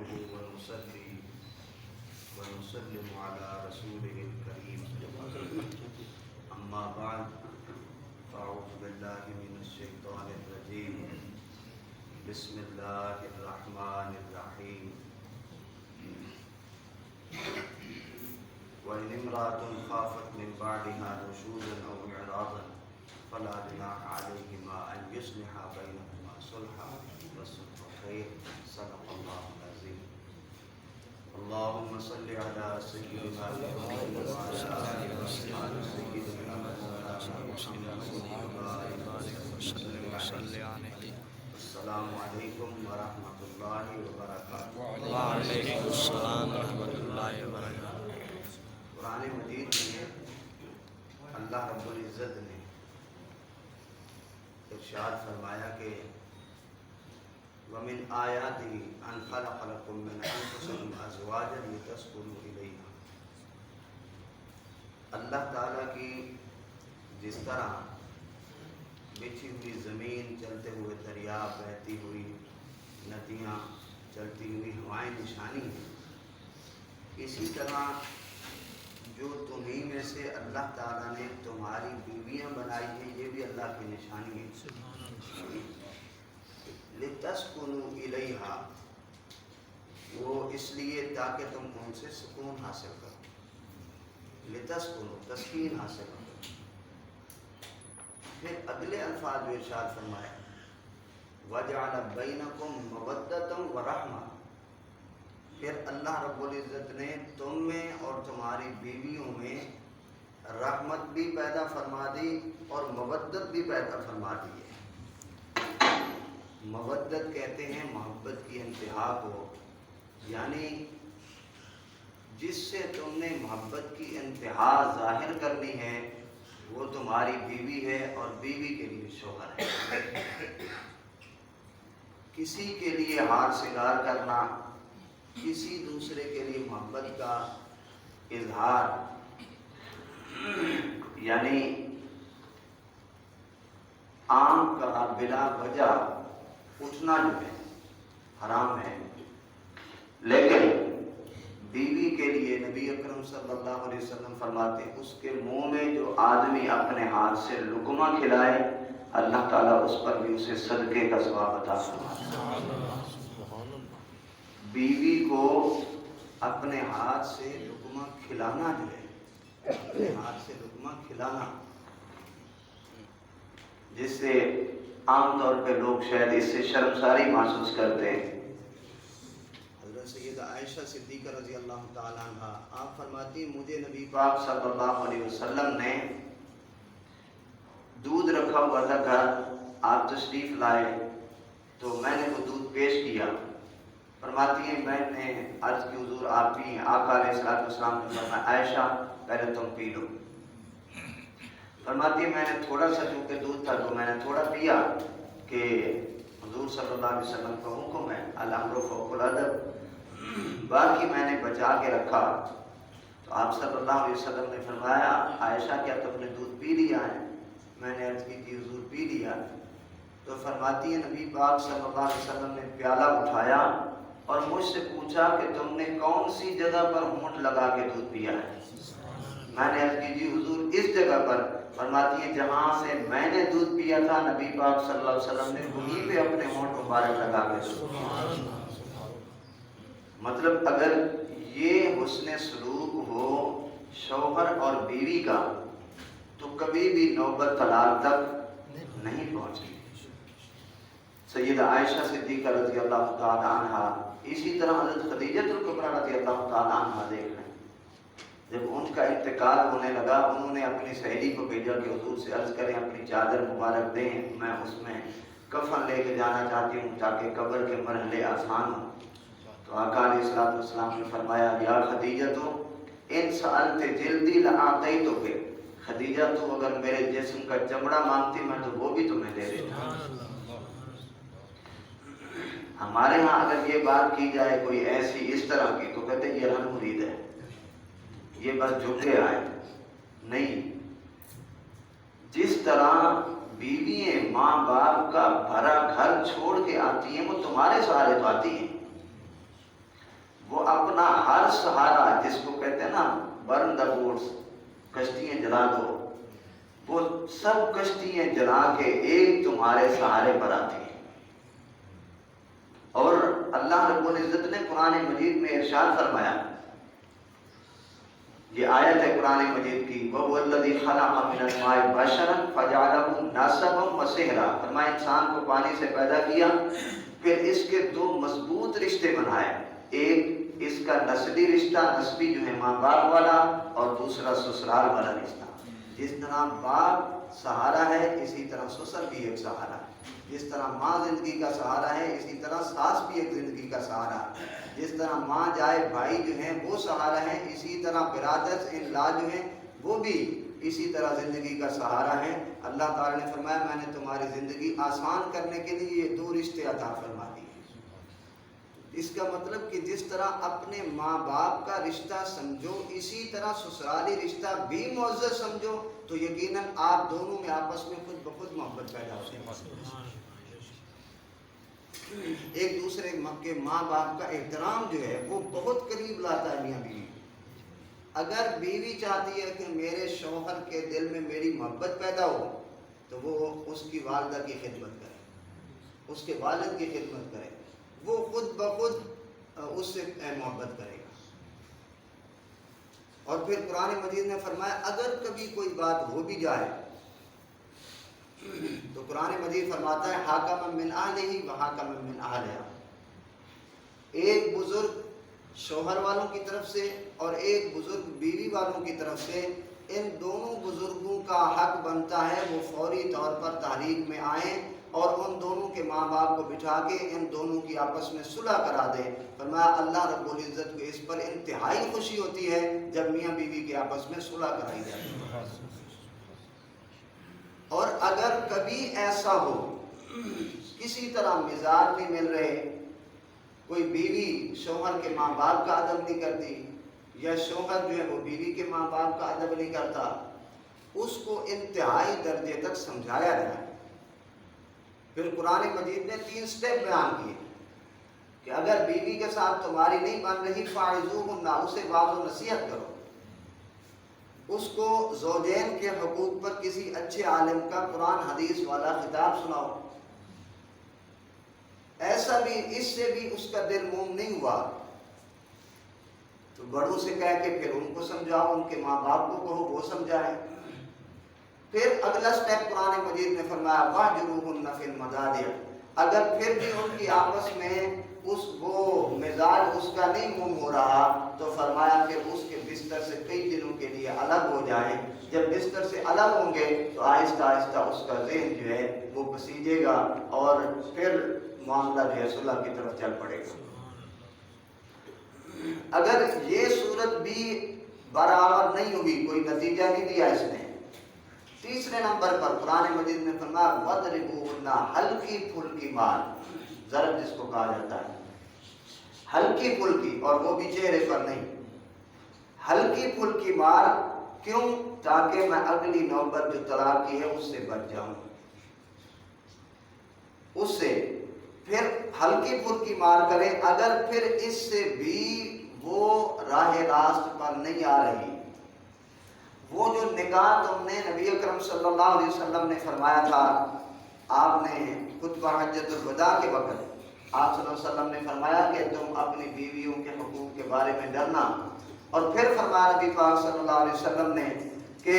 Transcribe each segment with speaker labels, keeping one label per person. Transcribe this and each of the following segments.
Speaker 1: نحمده ونصلي ونسلم على رسوله الكريم أما بعد فأعوذ بالله من الشيطان الرجيم بسم الله الرحمن الرحيم وإن امرأة خافت من بعدها نشوزا أو إعراضا فلا جناح عليهما أن يصلحا بينهما صلحا والصلح خير صدق الله العظيم. اللهم صل على سيدنا محمد وعلى آله وصحبه سيدنا مولانا محمد وسلم عليه. السلام علیکم ورحمۃ اللہ وبرکاتہ.
Speaker 2: وعلیکم السلام ورحمۃ اللہ وبرکاتہ.
Speaker 1: قرآن مجید میں اللہ رب العزت نے ارشاد فرمایا کہ وَمِنْ آيَاتِهِ أَنْ خَلَقَ لَكُم مِّنْ أَنفُسِكُمْ أَزْوَاجًا لِتَسْكُنُوا إِلَيْهَا. اللہ تعالیٰ کی جس طرح بچھی ہوئی زمین، چلتے ہوئے دریا، بہتی ہوئی ندیاں، چلتی ہوئی ہوائیں نشانی ہیں، اسی طرح جو تمہیں میں سے اللہ تعالیٰ نے تمہاری بیویاں بنائی ہیں یہ بھی اللہ کی نشانی ہے. لِتَسْكُنُوا إِلَيْهَا، وہ اس لیے تاکہ تم ان سے سکون حاصل کرو. لِتَسْكُنُوا، تسکین حاصل کرو. پھر اگلے الفاظ جو ارشاد فرمائے وَجَعَلَ بَيْنَكُمْ مَوَدَّةً وَرَحْمَةً، پھر اللہ رب العزت نے تم میں اور تمہاری بیویوں میں رحمت بھی پیدا فرما دی اور مودت بھی پیدا فرما دی ہے. مودت کہتے ہیں محبت کی انتہا کو، یعنی جس سے تم نے محبت کی انتہا ظاہر کرنی ہے وہ تمہاری بیوی ہے اور بیوی کے لیے شوہر ہے. کسی کے لیے ہار سنگار کرنا، کسی دوسرے کے لیے محبت کا اظہار، یعنی عام کا بلا وجہ اٹھنا جو ہے حرام ہے. لیکن بیوی کے لیے نبی اکرم صلی اللہ علیہ وسلم فرماتے ہیں اس کے منہ میں جو آدمی اپنے ہاتھ سے لقمہ کھلائے اللہ تعالیٰ اس پر بھی اسے صدقے کا ثواب عطا فرماتا ہے. بیوی کو اپنے ہاتھ سے لقمہ کھلانا جو ہے، اپنے ہاتھ سے لقمہ کھلانا، جس سے عام طور پہ لوگ شاید اس سے شرمساری محسوس کرتے ہیں. حضرت سیدہ عائشہ صدیقہ رضی اللہ تعالیٰ عنہ آپ فرماتی مجھے نبی پاک صلی اللہ علیہ وسلم نے دودھ رکھا ہوا تھا گھر، آپ تشریف لائے تو میں نے وہ دودھ پیش کیا. فرماتی ہیں میں نے عرض کی حضور آپ بھی ہیں. آقا علیہ السلام نے فرمایا عائشہ پہلے تم پی لو. فرماتی ہے میں نے تھوڑا سا چونکہ دودھ تھا تو میں نے تھوڑا پیا کہ حضور صلی اللہ علیہ وسلم کا حکم ہے الامر فوق الادب، باقی میں نے بچا کے رکھا. تو آپ صلی اللہ علیہ وسلم نے فرمایا عائشہ کیا تم نے دودھ پی لیا ہے؟ میں نے عرض کی تھی حضور پی لیا. تو فرماتی ہے نبی پاک صلی اللہ علیہ وسلم نے پیالہ اٹھایا اور مجھ سے پوچھا کہ تم نے کون سی جگہ پر ہونٹ لگا کے دودھ پیا ہے؟ میں نے عرض کی جی حضور اس جگہ پر. فرماتی ہے جہاں سے میں نے دودھ پیا تھا نبی پاک صلی اللہ علیہ وسلم نے وہیں پہ اپنے ہونٹ مبارک لگا کے دودھ پیا. مطلب اگر یہ حسن سلوک ہو شوہر اور بیوی کا تو کبھی بھی نوبت طلاق تک نہیں پہنچی. سیدہ عائشہ صدیقہ رضی اللہ تعالی عنہ، اسی طرح حضرت خدیجہ الکبریٰ رضی اللہ تعالی عنہ دیکھ لیں، جب ان کا انتقال ہونے لگا انہوں نے اپنی سہیلی کو بھیجا کہ حضور سے عرض کریں اپنی چادر مبارک دیں، میں اس میں کفن لے کے جانا چاہتی ہوں تاکہ قبر کے مرحلے آسان ہوں. تو آقا علیہ السلام نے فرمایا یا خدیجہ تو ان سألت جلدی لأعطیتک، خدیجہ تو اگر میرے جسم کا چمڑا مانگتی میں تو وہ بھی تمہیں دے دیتا. ہمارے ہاں اگر یہ بات کی جائے کوئی ایسی اس طرح کی تو کہتے ہیں یہ رن مرید ہے، یہ بس جھکے آئے. نہیں، جس طرح بیوییں ماں باپ کا بھرا گھر چھوڑ کے آتی ہیں وہ تمہارے سہارے تو آتی ہیں. وہ اپنا ہر سہارا، جس کو کہتے ہیں نا برن دا بوٹس، کشتیاں جلا دو، وہ سب کشتیاں جلا کے ایک تمہارے سہارے پر آتی ہیں۔ اور اللہ رب العزت نے قرآن مجید میں ارشاد فرمایا، یہ آیت ہے قرآن مجید کی، وَهُوَ الَّذِي خَلَقَ مِنَ الْمَاءِ بَشَرًا فَجَعَلَهُ نَسَبًا وَصِهْرًا، فرمایا انسان کو پانی سے پیدا کیا، پھر اس کے دو مضبوط رشتے بنائے، ایک اس کا نسلی رشتہ، نسبی جو ہے ماں باپ والا، اور دوسرا سسرال والا رشتہ۔ جس طرح باپ سہارا ہے اسی طرح سسر بھی ایک سہارا ہے، جس طرح ماں زندگی کا سہارا ہے اسی طرح ساس بھی ایک زندگی کا سہارا ہے، جس طرح ماں جائے بھائی جو ہیں وہ سہارا ہے، اسی طرح برادر ان لا جو ہیں وہ بھی اسی طرح زندگی کا سہارا ہے۔ اللہ تعالیٰ نے فرمایا میں نے تمہاری زندگی آسان کرنے کے لیے یہ دو رشتے عطا فرما دیے۔ اس کا مطلب کہ جس طرح اپنے ماں باپ کا رشتہ سمجھو اسی طرح سسرالی رشتہ بھی معزز سمجھو، تو یقیناً آپ دونوں میں آپس میں خود بخود محبت پیدا ہوتی ہے۔ ایک دوسرے کے ماں باپ کا احترام جو ہے وہ بہت قریب لاتا ہے میاں بیوی۔ اگر بیوی چاہتی ہے کہ میرے شوہر کے دل میں میری محبت پیدا ہو تو وہ اس کی والدہ کی خدمت کرے، اس کے والد کی خدمت کرے، وہ خود بخود اس سے محبت کرے گا۔ اور پھر قرآن مجید نے فرمایا اگر کبھی کوئی بات ہو بھی جائے تو قرآن مجید فرماتا ہے حاکم من اہلہ و حاکم من اہلہا، ایک بزرگ شوہر والوں کی طرف سے اور ایک بزرگ بیوی والوں کی طرف سے، ان دونوں بزرگوں کا حق بنتا ہے وہ فوری طور پر تحریک میں آئیں اور ان دونوں کے ماں باپ کو بٹھا کے ان دونوں کی آپس میں صلح کرا دیں۔ فرمایا اللہ رب العزت کو اس پر انتہائی خوشی ہوتی ہے جب میاں بیوی کے آپس میں صلح کرائی جاتی ہے۔ اور اگر کبھی ایسا ہو کسی طرح مزاج نہیں مل رہے، کوئی بیوی شوہر کے ماں باپ کا ادب نہیں کرتی یا شوہر جو ہے وہ بیوی کے ماں باپ کا ادب نہیں کرتا، اس کو انتہائی درجے تک سمجھایا جائے۔ پھر قرآن مجید نے 3 سٹیپ بیان کیے کہ اگر بیوی کے ساتھ تمہاری نہیں بن رہی فاعظوہن، اسے واعظ و نصیحت کرو، اس کو زوجین کے حقوق پر کسی اچھے عالم کا قرآن حدیث والا خطاب سناؤ۔ ایسا بھی اس سے بھی اس کا دل موم نہیں ہوا تو بڑوں سے کہہ کے پھر ان کو سمجھاؤ، ان کے ماں باپ کو کہو وہ سمجھائیں۔ پھر اگلا سٹیپ قرآن مجید نے فرمایا واہجروہن فی المضاجع، اگر پھر بھی ان کی آپس میں وہ مزاج اس کا نہیں موم ہو رہا تو فرمایا کہ اس کے بستر سے کئی دنوں کے لیے الگ ہو جائیں۔ جب بستر سے الگ ہوں گے تو آہستہ آہستہ اس کا ذہن جو ہے وہ بسیجے گا اور پھر معاملہ جو ہے صلح کی طرف چل پڑے گا۔ اگر یہ صورت بھی برابر نہیں ہوئی، کوئی نتیجہ نہیں دیا اس نے، تیسرے نمبر پر قرآن مجید نے فرمایا وَضْرِبُوهُنَّ ہلکی پھلکی مار، ضرب جس کو کہا جاتا ہے، ہلکی پھلکی، اور وہ بھی چہرے پر نہیں، ہلکی پھلکی مار، کیوں؟ تاکہ میں اگلی نوبت جو طلاق کی ہے اس سے بچ جاؤں، اس سے پھر ہلکی پھلکی مار کرے۔ اگر پھر اس سے بھی وہ راہ راست پر نہیں آ رہی، وہ جو نکاح تم نے نبی اکرم صلی اللہ علیہ وسلم نے فرمایا تھا، آپ نے خطبہ حجۃ الوداع کے وقت آپ صلی اللہ علیہ وسلم نے فرمایا کہ تم اپنی بیویوں کے حقوق کے بارے میں ڈرنا، اور پھر فرمایا نبی پاک صلی اللہ علیہ وسلم نے کہ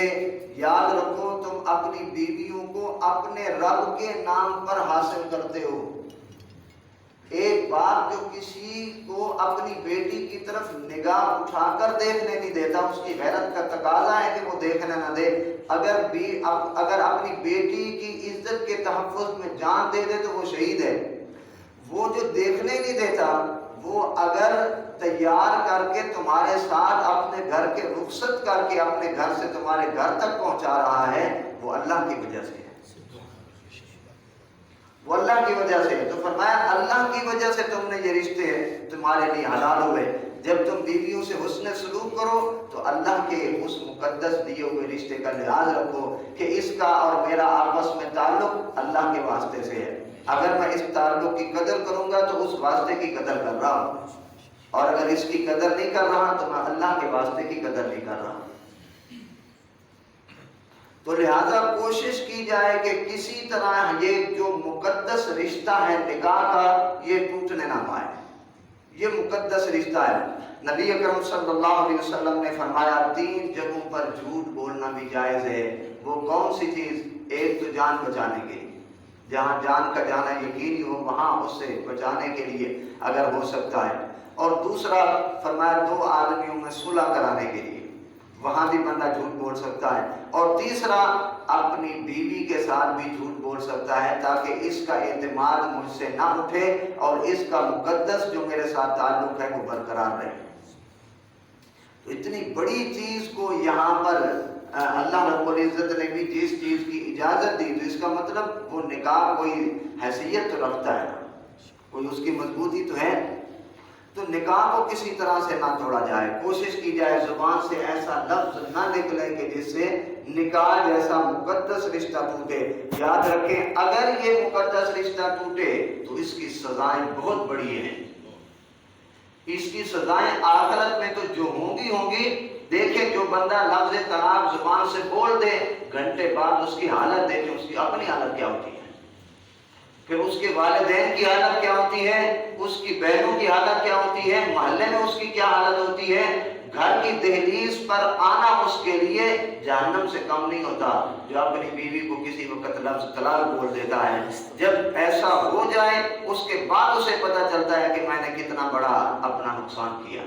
Speaker 1: یاد رکھو تم اپنی بیویوں کو اپنے رب کے نام پر حاصل کرتے ہو۔ ایک باپ جو کسی کو اپنی بیٹی کی طرف نگاہ اٹھا کر دیکھنے نہیں دیتا، اس کی غیرت کا تقاضا ہے کہ وہ دیکھنے نہ دے۔ اگر اپنی بیٹی کی عزت کے تحفظ میں جان دے دے تو وہ شہید ہے۔ وہ جو دیکھنے نہیں دیتا، وہ اگر تیار کر کے تمہارے ساتھ اپنے گھر کے رخصت کر کے اپنے گھر سے تمہارے گھر تک پہنچا رہا ہے، وہ اللہ کی وجہ سے ہے، وہ اللہ کی وجہ سے ہے۔ تو فرمایا اللہ کی وجہ سے تم نے یہ رشتے تمہارے لیے حلال ہوئے۔ جب تم بیویوں سے حسن سلوک کرو تو اللہ کے اس مقدس دیے ہوئے رشتے کا لحاظ رکھو کہ اس کا اور میرا آپس میں تعلق اللہ کے واسطے سے ہے۔ اگر میں اس تعلق کی قدر کروں گا تو اس واسطے کی قدر کر رہا ہوں۔ اور اگر اس کی قدر نہیں کر رہا تو میں اللہ کے واسطے کی قدر نہیں کر رہا. تو لہذا کوشش کی جائے کہ کسی طرح یہ جو مقدس رشتہ ہے نکاح کا یہ ٹوٹنے نہ پائے. یہ مقدس رشتہ ہے. نبی اکرم صلی اللہ علیہ وسلم نے فرمایا 3 جگہوں پر جھوٹ بولنا بھی جائز ہے. وہ کون سی چیز؟ ایک تو جان بچانے کے لیے، جہاں جان کا جانا یقینی ہو وہاں اس سے بچانے کے لیے اگر ہو سکتا ہے. اور دوسرا فرمایا 2 آدمیوں میں صلح کرانے کے لیے، وہاں بھی بندہ جھوٹ بول سکتا ہے. اور تیسرا اپنی بیوی کے ساتھ بھی جھوٹ بول سکتا ہے تاکہ اس کا اعتماد مجھ سے نہ اٹھے اور اس کا مقدس جو میرے ساتھ تعلق ہے وہ برقرار رہے. تو اتنی بڑی چیز کو یہاں پر اللہ رب العزت نے بھی جس چیز کی اجازت دی تو اس کا مطلب وہ نکاح کوئی حیثیت تو رکھتا ہے، کوئی اس کی مضبوطی تو ہے. تو نکاح کو کسی طرح سے نہ توڑا جائے. کوشش کی جائے زبان سے ایسا لفظ نہ نکلے کہ جس سے نکاح جیسا مقدس رشتہ ٹوٹے. یاد رکھیں اگر یہ مقدس رشتہ ٹوٹے تو اس کی سزائیں بہت بڑی ہیں. اس کی سزائیں آخرت میں تو جو ہوں گی. دیکھیں جو بندہ لفظ طلاق زبان سے بول دے گھنٹے بعد اس کی حالت دیکھیں، اس کی اپنی حالت کیا ہوتی ہے، پھر اس کے والدین کی حالت کیا ہوتی ہے، اس کی بہنوں کی حالت کیا ہوتی ہے، محلے میں اس کی کیا حالت ہوتی ہے. گھر کی دہلیز پر آنا اس کے لیے جہنم سے کم نہیں ہوتا جو اپنی بیوی کو کسی وقت لفظ طلاق بول دیتا ہے. جب ایسا ہو جائے اس کے بعد اسے پتہ چلتا ہے کہ میں نے کتنا بڑا اپنا نقصان کیا.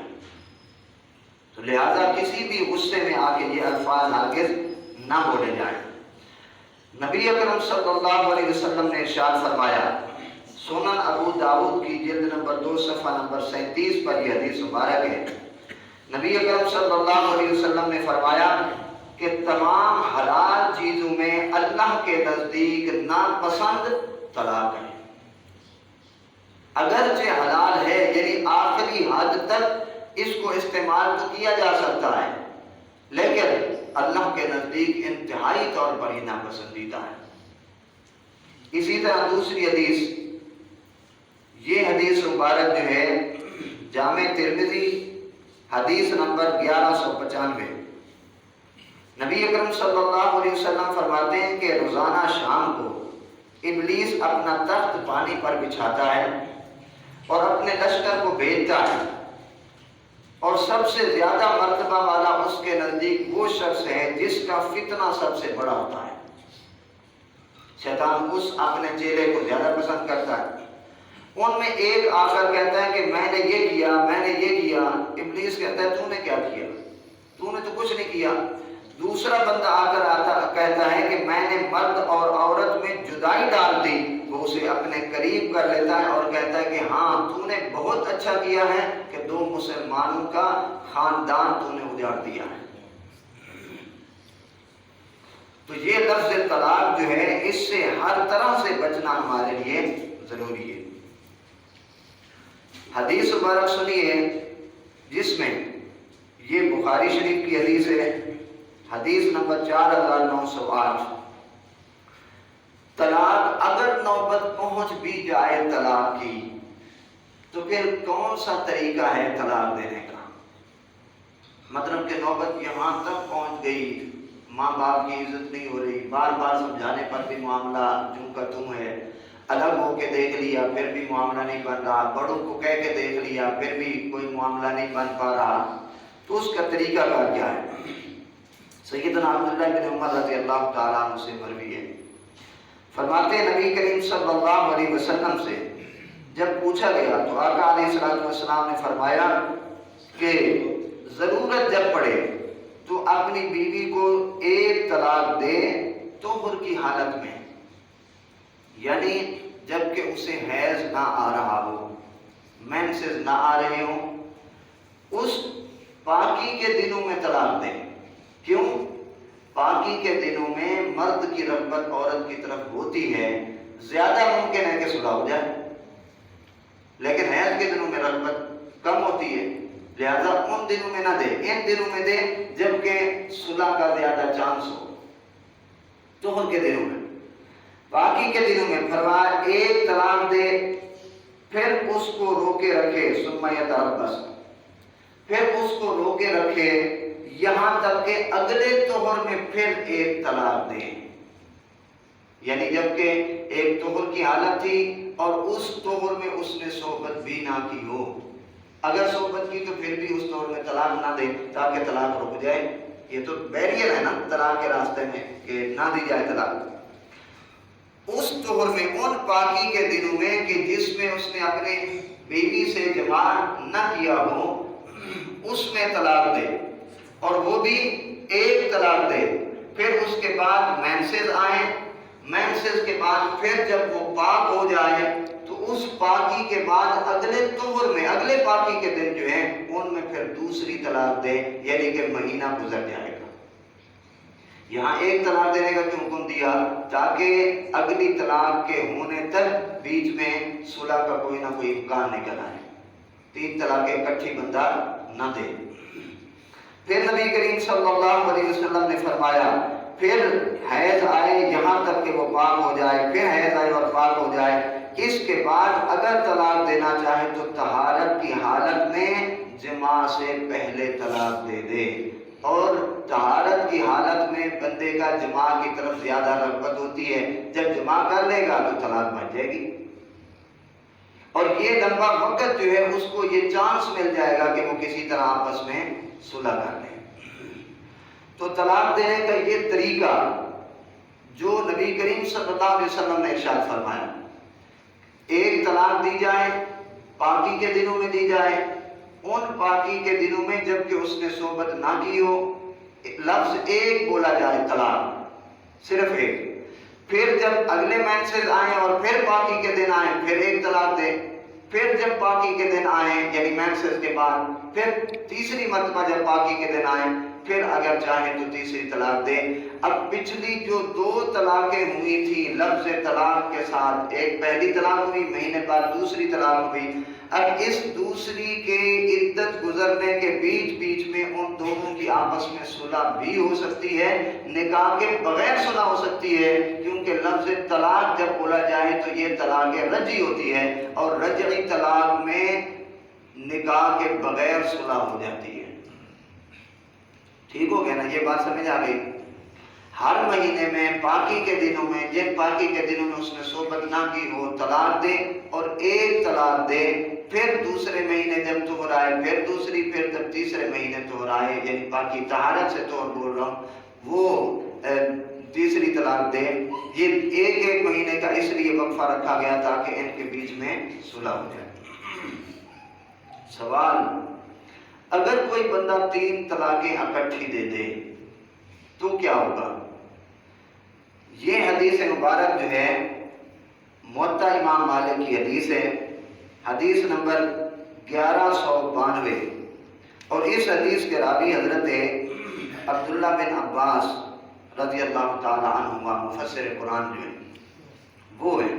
Speaker 1: تو لہذا کسی بھی غصے میں آ کے یہ الفاظ ہرگز نہ بولے جائیں. نبی اکرم صلی اللہ علیہ وسلم نے ارشاد فرمایا، سنن ابو داؤد کی جلد نمبر 2 صفحہ نمبر 37 پر یہ حدیث مبارک ہے. نبی اکرم صلی اللہ علیہ وسلم نے فرمایا کہ تمام حلال چیزوں میں اللہ کے نزدیک ناپسند طلاق ہے. اگرچہ حلال ہے یعنی آخری حد تک اس کو استعمال تو کیا جا سکتا ہے، لیکن اللہ کے نزدیک انتہائی طور پر ہی ناپسندیدہ ہے. اسی طرح دوسری حدیث، یہ حدیث مبارک جو ہے جامع ترمذی حدیث نمبر 1195. نبی اکرم صلی اللہ علیہ وسلم فرماتے ہیں کہ روزانہ شام کو ابلیس اپنا تخت پانی پر بچھاتا ہے اور اپنے لشکر کو بھیجتا ہے، اور سب سے زیادہ مرتبہ والا اس کے نزدیک وہ شخص ہے جس کا فتنہ سب سے بڑا ہوتا ہے. شیطان اس اپنے چیلے کو زیادہ پسند کرتا ہے. ان میں ایک آ کر کہتا ہے کہ میں نے یہ کیا، میں نے یہ کیا. ابلیس کہتا ہے تو نے کیا کیا، تو نے تو کچھ نہیں کیا. دوسرا بندہ آ کر کہتا ہے کہ میں نے مرد اور عورت میں جدائی ڈال دی. وہ اسے اپنے قریب کر لیتا ہے اور کہتا ہے کہ ہاں تو نے بہت اچھا کیا ہے کہ 2 مسلمانوں کا خاندان تو نے اجاڑ دیا ہے. تو یہ لفظ طلاق جو ہے اس سے ہر طرح سے بچنا ہمارے لیے ضروری ہے. حدیث مبارک سنیے جس میں یہ بخاری شریف کی حدیث ہے، حدیث نمبر 4908. طلاق اگر نوبت پہنچ بھی جائے طلاق کی تو پھر کون سا طریقہ ہے طلاق دینے کا. مطلب کہ نوبت یہاں تک پہنچ گئی، ماں باپ کی عزت نہیں ہو رہی، بار بار سمجھانے پر بھی معاملہ جوں کا توں ہے، الگ ہو کے دیکھ لیا پھر بھی معاملہ نہیں بن رہا، بڑوں کو کہہ کے دیکھ لیا پھر بھی کوئی معاملہ نہیں بن پا رہا. تو اس کا طریقہ کار کیا ہے؟ سیدنا عبداللہ بن عمر رضی اللہ تعالیٰ عنہ سے مروی ہے، فرماتے ہیں نبی کریم صلی اللہ علیہ وسلم سے جب پوچھا گیا تو آقا علیہ السلام نے فرمایا کہ ضرورت جب پڑے تو اپنی بیوی کو 1 طلاق دے طہر کی حالت میں، یعنی جب کہ اسے حیض نہ آ رہا ہو، مینسز نہ آ رہے ہوں، اس پاکی کے دنوں میں طلاق دے. کیوں؟ پاکی کے دنوں میں مرد کی رغبت عورت کی طرف ہوتی ہے، زیادہ ممکن ہے کہ صلح ہو جائے، لیکن حیض کے دنوں میں رغبت کم ہوتی ہے، لہذا ان دنوں میں نہ دے، ان دنوں میں دے جب کہ صلح کا زیادہ چانس ہو. طہر کے دنوں میں، باقی کے دنوں میں فرمایا 1 طلاق دے، پھر اس کو روکے رکھے. ثم یتربص، پھر اس کو روکے رکھے یہاں تک کہ اگلے طہر میں پھر ایک طلاق دے. یعنی جبکہ ایک طہر کی حالت تھی اور اس طہر میں اس نے صحبت بھی نہ کی ہو، اگر صحبت کی تو پھر بھی اس طہر میں طلاق نہ دے تاکہ طلاق رک جائے. یہ تو بیریئر ہے نا طلاق کے راستے میں کہ نہ دی جائے طلاق. اس طہر میں ان پاکی کے دنوں میں کہ جس میں اس نے اپنے بیوی سے جماع نہ کیا ہو اس میں طلاق دے، اور وہ بھی ایک طلاق دے. پھر اس کے بعد مینسز آئیں، مینسز کے بعد پھر جب وہ پاک ہو جائے تو اس پاکی کے بعد اگلے طہر میں اگلے پاکی کے دن جو ہیں ان میں پھر دوسری طلاق دے، یعنی کہ مہینہ گزر جائے گا. یہاں ایک طلاق دینے کا کیوں حکم دیا؟ تاکہ اگلی طلاق کے ہونے تک بیچ میں صلح کا کوئی نہ کوئی امکان نکل آئے، 3 طلاقیں اکٹھی بندہ نہ دے. پھر نبی کریم صلی اللہ علیہ وسلم نے فرمایا پھر حیض آئے یہاں تک کہ وہ پاک ہو جائے، پھر حیض آئے اور پاک ہو جائے. اس کے بعد اگر طلاق دینا چاہے تو طہارت کی حالت میں جماع سے پہلے طلاق دے دے، اور طہارت کی حالت میں بندے کا جماع کی طرف زیادہ رغبت ہوتی ہے، جب جماع کر لے گا تو طلاق بن جائے گی. اور یہ لمبا وقت جو ہے اس کو یہ چانس مل جائے گا کہ وہ کسی طرح آپس میں صلح کر لیں. تو طلاق دینے کا یہ طریقہ جو نبی کریم صلی اللہ علیہ وسلم نے ارشاد فرمایا، ایک طلاق دی جائے پاکی کے دنوں میں دی جائے، ان پاکی کے دنوں میں جب کہ اس نے صحبت نہ کی ہو لفظ ایک بولا جائے طلاق، صرف ایک. پھر جب اگلے مینسز آئیں اور پھر پاکی کے دن آئیں پھر ایک طلاق دے. پھر جب پاکی کے دن آئیں یعنی مینسز کے بعد پھر تیسری مرتبہ جب پاکی کے دن آئیں پھر اگر چاہیں تو تیسری طلاق دے. اب پچھلی جو 2 طلاقیں ہوئی تھی لفظ طلاق کے ساتھ، ایک پہلی طلاق ہوئی مہینے بعد دوسری طلاق ہوئی، اب اس دوسری کے عدت گزرنے کے بیچ میں ان دونوں کی آپس میں صلح بھی ہو سکتی ہے، نکاح کے بغیر صلح ہو سکتی ہے، کیونکہ لفظ طلاق جب بولا جائے تو یہ طلاق رجعی ہوتی ہے، اور رجعی طلاق میں نکاح کے بغیر صلح ہو جاتی ہے. ٹھیک ہو گیا نا؟ یہ بات سمجھ آ گئی. ہر مہینے میں پاکی کے دنوں میں جن پاکی کے دنوں میں اس نے صحبت نہ کی ہو طلاق دے، اور ایک طلاق دے. پھر دوسرے مہینے جب طہر آئے پھر دوسری، پھر جب تیسرے مہینے طہر آئے یعنی پاکی طہارت سے طہر بول رہا ہوں وہ تیسری طلاق دے. یہ ایک مہینے کا اس لیے وقفہ رکھا گیا تاکہ ان کے بیچ میں صلح ہو جائے. سوال، اگر کوئی بندہ 3 طلاقیں اکٹھی دے دے تو کیا ہوگا؟ یہ حدیث مبارک جو ہے موطا امام مالک کی حدیث ہے، حدیث نمبر 1192، اور اس حدیث کے راوی حضرت عبداللہ بن عباس رضی اللہ تعالی عنہما مفسر قرآن جو ہے وہ ہے.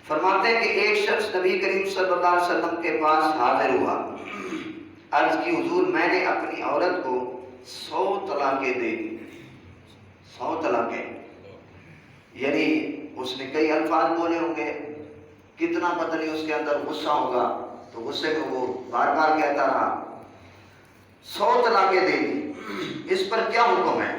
Speaker 1: فرماتے ہیں کہ ایک شخص نبی کریم صلی اللہ علیہ وسلم کے پاس حاضر ہوا، عرض کی حضور میں نے اپنی عورت کو 100 طلاقیں دے دی. 100 طلاقیں یعنی اس نے کئی الفاظ بولے ہوں گے، کتنا پتہ نہیں اس کے اندر غصہ ہوگا، تو غصے میں وہ بار بار کہتا رہا. 100 طلاقیں دے دی، اس پر کیا حکم ہے؟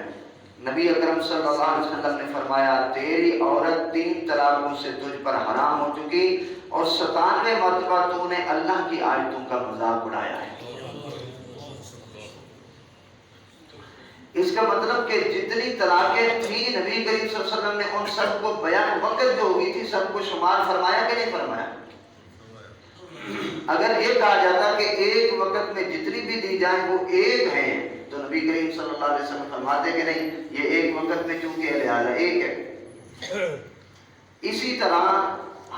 Speaker 1: نبی اکرم صلی اللہ علیہ وسلم نے فرمایا تیری عورت 3 طلاقوں سے تجھ پر حرام ہو چکی، اور 97 مرتبہ تو نے اللہ کی آیتوں کا مذاق اڑایا ہے. اس کا مطلب کہ جتنی طلاقیں تھیں نبی کریم صلی اللہ علیہ وسلم نے ان سب کو بیان وقت جو ہوگی تھی سب کو شمار فرمایا کہ نہیں فرمایا؟ اگر یہ کہا جاتا کہ ایک وقت میں جتنی بھی دی جائیں وہ ایک ہیں تو نبی کریم صلی اللہ علیہ وسلم فرماتے کہ نہیں یہ ایک وقت میں کیونکہ لہذا ایک ہے. اسی طرح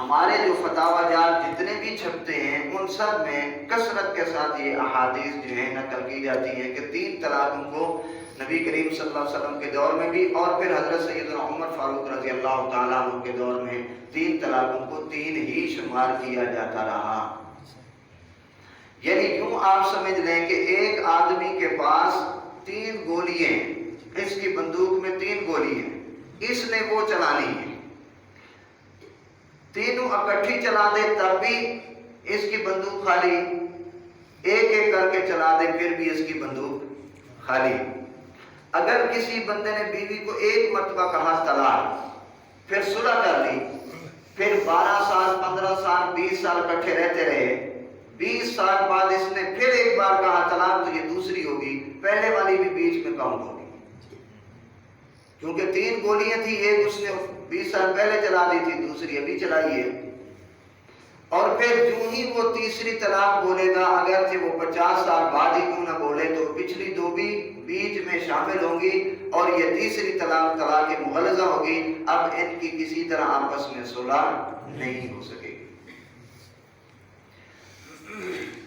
Speaker 1: ہمارے جو فتاوی جات جتنے بھی چھپتے ہیں ان سب میں کثرت کے ساتھ یہ احادیث جو ہیں نقل کی جاتی ہیں کہ 3 طلاقوں کو نبی کریم صلی اللہ علیہ وسلم کے دور میں بھی اور پھر حضرت سیدنا عمر فاروق رضی اللہ تعالیٰ عنہ کے دور میں 3 طلاقوں کو 3 ہی شمار کیا جاتا رہا. یعنی یوں آپ سمجھ لیں کہ ایک آدمی کے پاس 3 گولی ہیں، اس کی بندوق میں 3 گولی ہیں، اس نے وہ چلانی ہے، تینوں اکٹھی چلا دے تب بھی اس کی بندوق خالی، ایک ایک کر کے چلا دے پھر بھی اس کی بندوق خالی. اگر کسی بندے نے بیوی کو ایک مرتبہ کہا طلاق، پھر صلح کر لی، پھر 12 سال 15 سال 20 سال اکٹھے رہتے رہے، 20 سال بعد اس نے پھر ایک بار کہا طلاق، تو یہ دوسری ہوگی، پہلے والی بھی بیچ میں کاؤنٹ ہوگی. کیونکہ 3 گولیاں تھی، ایک اس نے 20 سال پہلے چلا دی تھی، دوسری ابھی چلائی ہے. اور پھر جو ہی وہ تیسری طلاق بولے گا، اگرچہ وہ 50 سال بعد ہی کیوں نہ بولے، تو پچھلی 2 بھی بیچ میں شامل ہوں گی، اور یہ تیسری طلاق طلاق مغلظہ ہوگی. اب ان کی کسی طرح آپس میں صلح نہیں ہو سکے گی.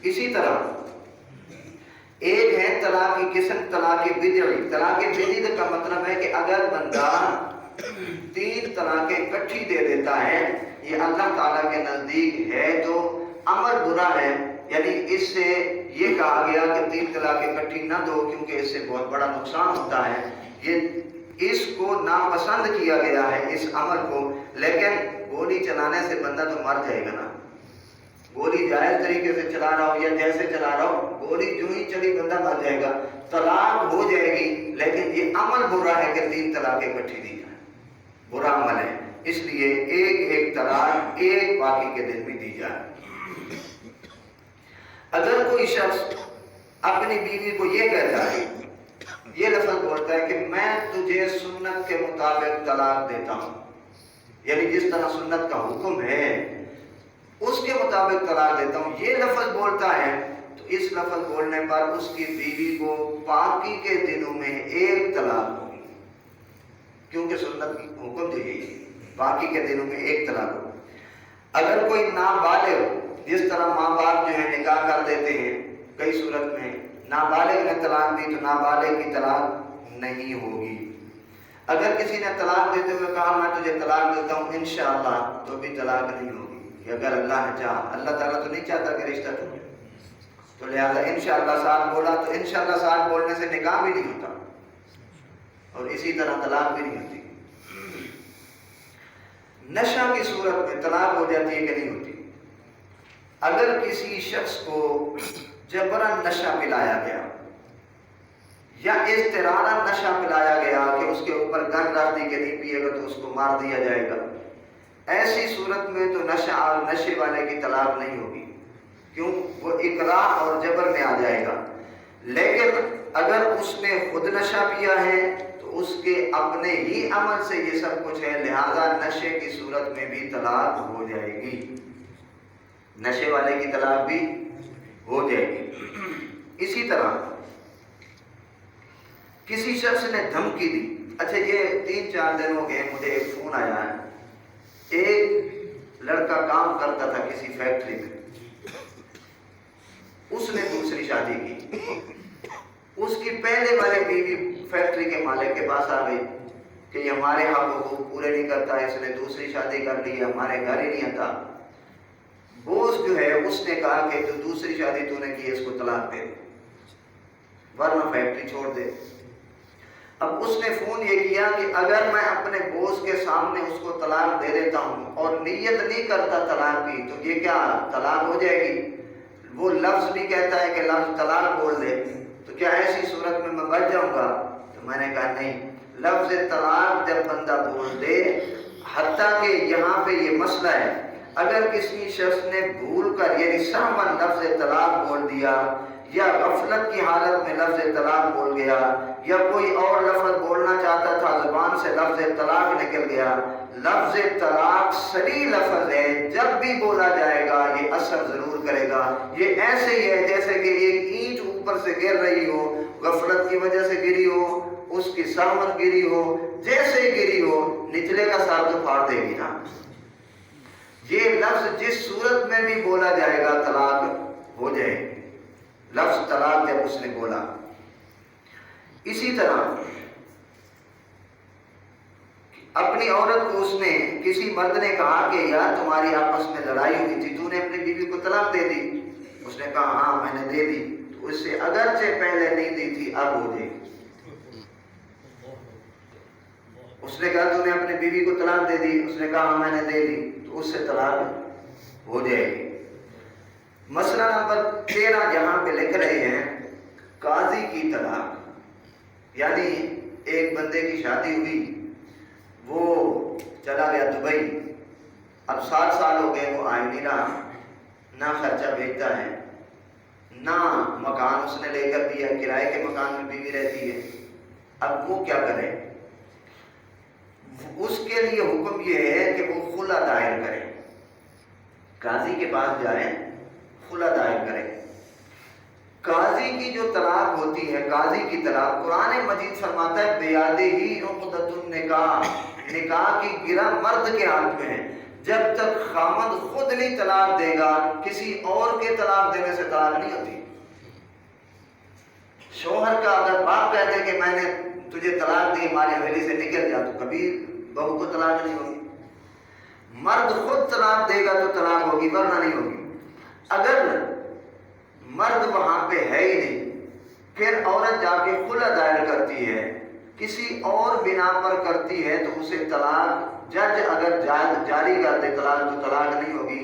Speaker 1: اسی طرح ایک ہے طلاق کی قسم طلاق بدعی. طلاق بدعی کا مطلب ہے کہ اگر بندہ 3 طلاقیں اکٹھی دے دیتا ہے، یہ اللہ تعالیٰ کے نزدیک ہے تو امر برا ہے. یعنی اس سے یہ کہا گیا کہ 3 طلاقیں اکٹھی نہ دو، کیونکہ اس سے بہت بڑا نقصان ہوتا ہے. یہ اس کو ناپسند کیا گیا ہے اس عمل کو. لیکن گولی چلانے سے بندہ تو مر جائے گا نا. گولی جائز طریقے سے چلا رہا ہو یا جیسے چلا رہا ہو، گولی جو ہی چلی بندہ مر جائے گا. طلاق ہو جائے گی، لیکن یہ عمل برا ہے کہ 3 طلاقیں اکٹھی دی جائیں، برا عمل ہے. اس لیے ایک ایک طلاق ایک باقی کے دن بھی دی جائے. اگر کوئی شخص اپنی بیوی کو یہ کہتا ہے، یہ لفظ بولتا ہے کہ میں تجھے سنت کے مطابق طلاق دیتا ہوں، یعنی جس طرح سنت کا حکم ہے اس کے مطابق طلاق دیتا ہوں، یہ لفظ بولتا ہے، تو اس لفظ بولنے پر اس کی بیوی کو باقی کے دنوں میں ایک طلاق ہوگی. کیونکہ سنت کی حکم دی گئی ہے، باقی کے دنوں میں ایک طلاق ہوگی. اگر کوئی نابالغ، جس طرح ماں باپ جو ہے نکاح کر دیتے ہیں کئی صورت میں، نابالغ نے طلاق دی تو نابالغ کی طلاق نہیں ہوگی. اگر کسی نے طلاق دیتے ہوئے کہا میں تجھے طلاق دیتا ہوں انشاءاللہ، تو بھی طلاق نہیں ہوگی. کہ اگر اللہ نے چاہا، اللہ تعالیٰ تو نہیں چاہتا کہ رشتہ ٹوٹے، تو لہذا انشاءاللہ ساتھ بولا تو انشاءاللہ ساتھ بولنے سے نکاح بھی نہیں ہوتا، اور اسی طرح طلاق بھی نہیں ہوتی. نشہ کی صورت میں طلاق ہو جاتی ہے کہ نہیں ہوتی؟ اگر کسی شخص کو جبراً نشہ پلایا گیا یا اضطرارً نشہ پلایا گیا کہ اس کے اوپر گن ڈال دی کہ نہیں پیے گا تو اس کو مار دیا جائے گا، ایسی صورت میں تو نشہ اور نشے والے کی طلاق نہیں ہوگی. کیوں؟ وہ اکراہ اور جبر میں آ جائے گا. لیکن اگر اس نے خود نشہ پیا ہے تو اس کے اپنے ہی عمل سے یہ سب کچھ ہے، لہذا نشے کی صورت میں بھی طلاق ہو جائے گی، نشے والے کی طلاق بھی ہو جائے گی. اسی طرح کسی شخص نے دھمکی دی. اچھا، یہ 3-4 دن ہو گئے مجھے ایک فون آیا ہے، ایک لڑکا کام کرتا تھا کسی فیکٹری میں، اس نے دوسری شادی کی. اس کی پہلے والی بیوی فیکٹری کے مالک کے پاس آ گئی کہ یہ ہمارے حق حقوق پورے نہیں کرتا، اس نے دوسری شادی کر لی ہے، ہمارے گھر ہی نہیں آتا. بوس جو ہے اس نے کہا کہ جو دوسری شادی تو نے کی اس کو طلاق دے ورنہ فیکٹری چھوڑ دے. اب اس نے فون یہ کیا کہ اگر میں اپنے بوس کے سامنے اس کو طلاق دے دیتا ہوں اور نیت نہیں کرتا طلاق کی، تو یہ کیا طلاق ہو جائے گی؟ وہ لفظ بھی کہتا ہے کہ لفظ طلاق بول دے، تو کیا ایسی صورت میں بچ جاؤں گا؟ تو میں نے کہا نہیں. لفظ طلاق جب بندہ بول دے، حتیٰ کہ یہاں پہ یہ مسئلہ ہے، اگر کسی شخص نے بھول کر یعنی سہون لفظ طلاق بول دیا، یا غفلت کی حالت میں لفظ طلاق بول گیا، یا کوئی اور لفظ بولنا چاہتا تھا زبان سے لفظ طلاق نکل گیا. لفظ طلاق صریح لفظ ہے، جب بھی بولا جائے گا یہ اثر ضرور کرے گا. یہ ایسے ہی ہے جیسے کہ ایک اینٹ اوپر سے گر رہی ہو، غفلت کی وجہ سے گری ہو، اس کی سہمت گری ہو، جیسے ہی گری ہو نچلے کا ساتھ تو پھاڑ دے گی نا. یہ لفظ جس صورت میں بھی بولا جائے گا طلاق ہو جائے گی. لفظ طلاق جب اس نے بولا. اسی طرح اپنی عورت کو اس نے کسی مرد نے کہا کہ یار تمہاری آپس میں لڑائی ہوئی تھی، تو نے اپنی بیوی کو طلاق دے دی. اس نے کہا ہاں میں نے دے دی. تو اس سے اگرچہ پہلے نہیں دی تھی اب ہو جائے گی. اس نے کہا تو نے اپنی بیوی کو طلاق دے دی. اس نے کہا ہاں میں نے دے دی. تو اس سے طلاق ہو جائے گی. مسئلہ نمبر 13 یہاں پہ لکھ رہے ہیں قاضی کی طلاق، یعنی ایک بندے کی شادی ہوئی، وہ چلا گیا دبئی، اب 7 سال ہو گئے، وہ آئے نہیں رہا، نہ خرچہ بھیجتا ہے، نہ مکان اس نے لے کر دیا، کرائے کے مکان میں بیوی رہتی ہے، اب وہ کیا کرے؟ اس کے لیے حکم یہ ہے کہ وہ خلا دائر کرے، قاضی کے پاس جائے، خلا دائر کرے۔ قاضی کی جو طلاق ہوتی ہے، قاضی کی طلاق، قرآن مجید فرماتا ہے بیادہ عقدۃ النکاح، نکاح کی گرہ مرد کے ہاتھ میں ہے، جب تک خامد خود نہیں طلاق دے گا، کسی اور کے طلاق دینے سے طلاق نہیں ہوتی۔ شوہر کا اگر باپ کہہ دے کہ میں نے تجھے طلاق دی، ہماری حویلی سے نکل جا، تو کبھی بہو کو طلاق نہیں ہوگی۔ مرد خود طلاق دے گا تو طلاق ہوگی، ورنہ نہیں ہوگی۔ اگر مرد وہاں پہ ہے ہی نہیں، پھر عورت جا کے خلا دائر کرتی ہے، کسی اور بنا پر کرتی ہے، تو اسے طلاق جج اگر جاری کر دے طلاق تو طلاق نہیں ہوگی،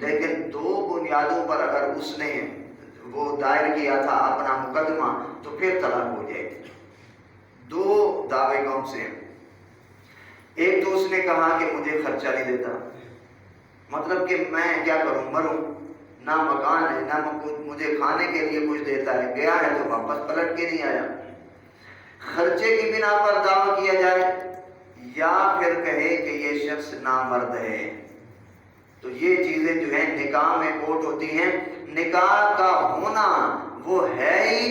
Speaker 1: لیکن 2 بنیادوں پر اگر اس نے وہ دائر کیا تھا اپنا مقدمہ تو پھر طلاق ہو جائے گی۔ 2 دعوے کون سے ہیں؟ ایک تو اس نے کہا کہ مجھے خرچہ نہیں دیتا، مطلب کہ میں کیا کروں، مروں، نہ مکان ہے، نہ مجھے کھانے کے لیے کچھ دیتا ہے، گیا ہے تو واپس پلٹ کے نہیں آیا۔ خرچے کی بنا پر دعویٰ کیا جائے، یا پھر کہے کہ یہ شخص نامرد ہے، تو یہ چیزیں جو ہیں نکاح میں کوٹ ہوتی ہیں۔ نکاح کا ہونا وہ ہے ہی